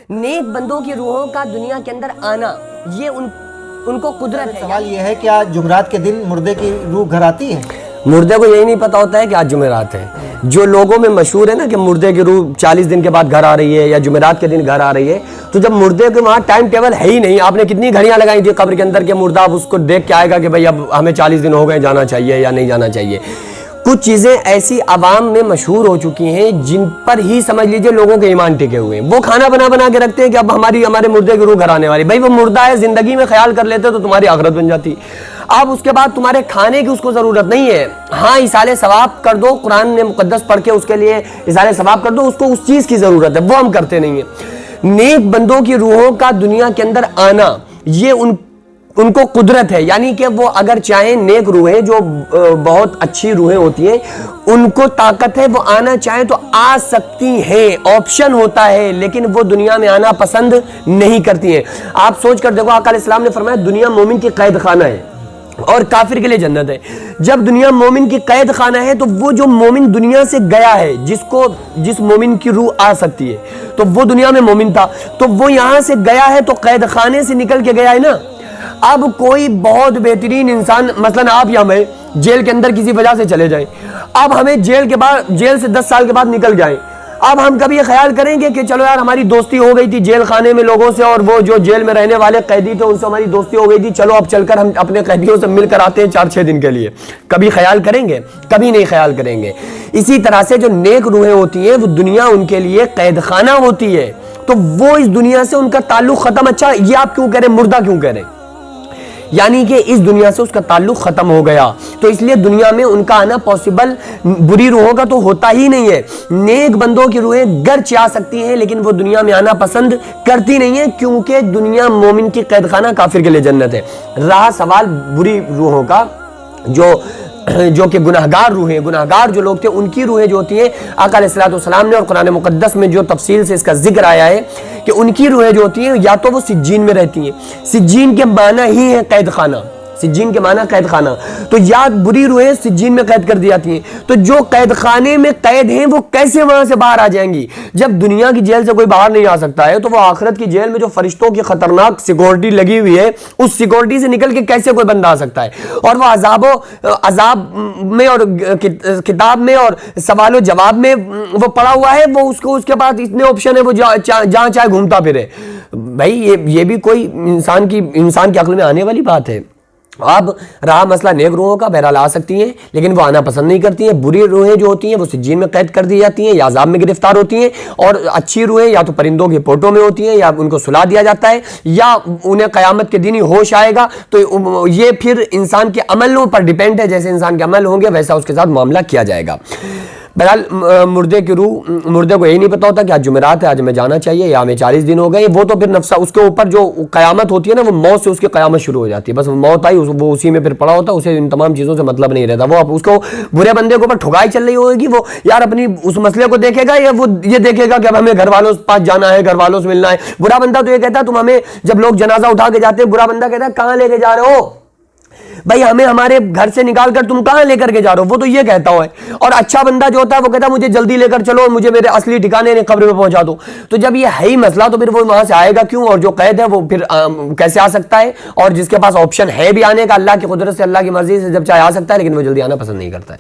نیک بندوں کی روحوں کا دنیا کے اندر آنا یہ ان کو قدرت ہے۔ سوال یہ ہے کہ آج جمعرات کے دن مردے کی روح گھر آتی ہے؟ مردے کو یہی نہیں پتا ہوتا ہے کہ آج جمعرات ہے۔ جو لوگوں میں مشہور ہے نا کہ مردے کی روح 40 دن کے بعد گھر آ رہی ہے یا جمعرات کے دن گھر آ رہی ہے، تو جب مردے کے وہاں ٹائم ٹیبل ہے ہی نہیں، آپ نے کتنی گھڑیاں لگائی تھی قبر کے اندر کہ مردہ اب اس کو دیکھ کے آئے گا کہ بھئی اب ہمیں 40 دن ہو گئے، جانا چاہیے یا نہیں جانا چاہیے۔ کچھ چیزیں ایسی عوام میں مشہور ہو چکی ہیں جن پر ہی سمجھ لیجئے لوگوں کے ایمان ٹکے ہوئے ہیں۔ وہ کھانا بنا کے رکھتے ہیں کہ اب ہمارے مردے کی روح گھر آنے والی۔ بھائی وہ مردہ ہے، زندگی میں خیال کر لیتے تو تمہاری آخرت بن جاتی۔ اب اس کے بعد تمہارے کھانے کی اس کو ضرورت نہیں ہے، ہاں ایصال ثواب کر دو، قرآن میں مقدس پڑھ کے اس کے لیے ایصال ثواب کر دو، اس کو اس چیز کی ضرورت ہے، وہ ہم کرتے نہیں ہیں۔ نیک بندوں کی روحوں کا دنیا کے اندر آنا یہ ان کو قدرت ہے، یعنی کہ وہ اگر چاہیں نیک روحیں جو بہت اچھی روحیں ہوتی ہیں ان کو طاقت ہے، وہ آنا چاہیں تو آ سکتی ہیں، آپشن ہوتا ہے، لیکن وہ دنیا میں آنا پسند نہیں کرتی ہیں۔ آپ سوچ کر دیکھو، آقا علیہ السلام نے فرمایا دنیا مومن کی قید خانہ ہے اور کافر کے لیے جنت ہے۔ جب دنیا مومن کی قید خانہ ہے تو وہ جو مومن دنیا سے گیا ہے، جس مومن کی روح آ سکتی ہے، تو وہ دنیا میں مومن تھا، تو وہ یہاں سے گیا ہے تو قید خانے سے نکل کے گیا ہے نا۔ اب کوئی بہت بہترین انسان، مثلا آپ یا میں جیل کے اندر کسی وجہ سے چلے جائیں، اب ہمیں جیل سے 10 سال کے بعد نکل جائیں، اب ہم کبھی یہ خیال کریں گے کہ چلو یار ہماری دوستی ہو گئی تھی جیل خانے میں لوگوں سے، اور وہ جو جیل میں رہنے والے قیدی تھے ان سے ہماری دوستی ہو گئی تھی، چلو اب چل کر ہم اپنے قیدیوں سے مل کر آتے ہیں 4-6 دن کے لیے؟ کبھی خیال کریں گے؟ کبھی نہیں خیال کریں گے۔ اسی طرح سے جو نیک روحیں ہوتی ہیں وہ دنیا ان کے لیے قید خانہ ہوتی ہے، تو وہ اس دنیا سے ان کا تعلق ختم۔ اچھا یہ آپ کیوں کہہ رہے ہیں مردہ کیوں کہہ رہے ہیں؟ یعنی کہ اس دنیا سے اس کا تعلق ختم ہو گیا، تو اس لیے دنیا میں ان کا آنا پاسبل بری روحوں کا تو ہوتا ہی نہیں ہے۔ نیک بندوں کی روحیں گرچہ آ سکتی ہیں لیکن وہ دنیا میں آنا پسند کرتی نہیں ہیں، کیونکہ دنیا مومن کی قید خانہ، کافر کے لیے جنت ہے۔ رہا سوال بری روحوں کا، جو کہ گناہگار روحیں، گناہگار جو لوگ تھے ان کی روحیں جو ہوتی ہیں، آقا علیہ السلام نے اور قرآن مقدس میں جو تفصیل سے اس کا ذکر آیا ہے کہ ان کی روحیں جو ہوتی ہیں یا تو وہ سجین میں رہتی ہیں، سجین کے معنی ہی ہے قید خانہ، سجین کے معنی قید خانہ، تو یا بری روحیں سجین میں قید کر دی جاتی ہیں۔ تو جو قید خانے میں قید ہیں وہ کیسے وہاں سے باہر آ جائیں گی؟ جب دنیا کی جیل سے کوئی باہر نہیں آ سکتا ہے تو وہ آخرت کی جیل میں جو فرشتوں کی خطرناک سیکورٹی لگی ہوئی ہے اس سیکورٹی سے نکل کے کیسے کوئی بندہ آ سکتا ہے؟ اور وہ عذاب میں اور کتاب میں اور سوال و جواب میں وہ پڑا ہوا ہے، وہ اس کے پاس اتنے آپشن ہے، وہ جہاں چاہے گھومتا پھرے۔ بھائی یہ بھی کوئی انسان کی عقل میں آنے والی بات ہے؟ اب رہا مسئلہ نیک روحوں کا، بہرحال آ سکتی ہیں لیکن وہ آنا پسند نہیں کرتی ہیں۔ بری روحیں جو ہوتی ہیں وہ سجین میں قید کر دی جاتی ہیں یا عذاب میں گرفتار ہوتی ہیں، اور اچھی روحیں یا تو پرندوں کے پوٹوں میں ہوتی ہیں یا ان کو سلا دیا جاتا ہے یا انہیں قیامت کے دن ہی ہوش آئے گا۔ تو یہ پھر انسان کے عملوں پر ڈیپینڈ ہے، جیسے انسان کے عمل ہوں گے ویسا اس کے ساتھ معاملہ کیا جائے گا۔ بہرحال مردے کو یہی نہیں پتا ہوتا کہ آج جمعرات ہے، آج ہمیں جانا چاہیے یا ہمیں 40 دن ہو گئے، وہ تو پھر نفسہ اس کے اوپر جو قیامت ہوتی ہے نا، وہ موت سے اس کی قیامت شروع ہو جاتی ہے، بس موت آئی وہ اسی میں پھر پڑا ہوتا ہے، اسے ان تمام چیزوں سے مطلب نہیں رہتا۔ وہ اس کو برے بندے کے اوپر ٹھگائی چل رہی ہوگی، وہ یار اپنی اس مسئلے کو دیکھے گا یا وہ یہ دیکھے گا کہ اب ہمیں گھر والوں کے پاس جانا ہے، گھر والوں سے ملنا ہے۔ برا بندہ تو یہ کہتا ہے تم ہمیں، جب لوگ جنازہ اٹھا کے جاتے ہیں برا بندہ کہتا ہے کہاں لے کے جا رہے ہو بھائی، ہمیں ہمارے گھر سے نکال کر تم کہاں لے کر کے جا رہے ہو؟ وہ تو یہ کہتا ہے۔ اور اچھا بندہ جو ہوتا ہے وہ کہتا ہے مجھے جلدی لے کر چلو، مجھے میرے اصلی ٹھکانے قبر میں پہنچا دو۔ تو جب یہ ہے ہی مسئلہ تو پھر وہ وہاں سے آئے گا کیوں؟ اور جو قید ہے وہ پھر کیسے آ سکتا ہے؟ اور جس کے پاس آپشن ہے بھی آنے کا، اللہ کی قدرت سے، اللہ کی مرضی سے جب چاہے آ سکتا ہے، لیکن وہ جلدی آنا پسند نہیں کرتا ہے۔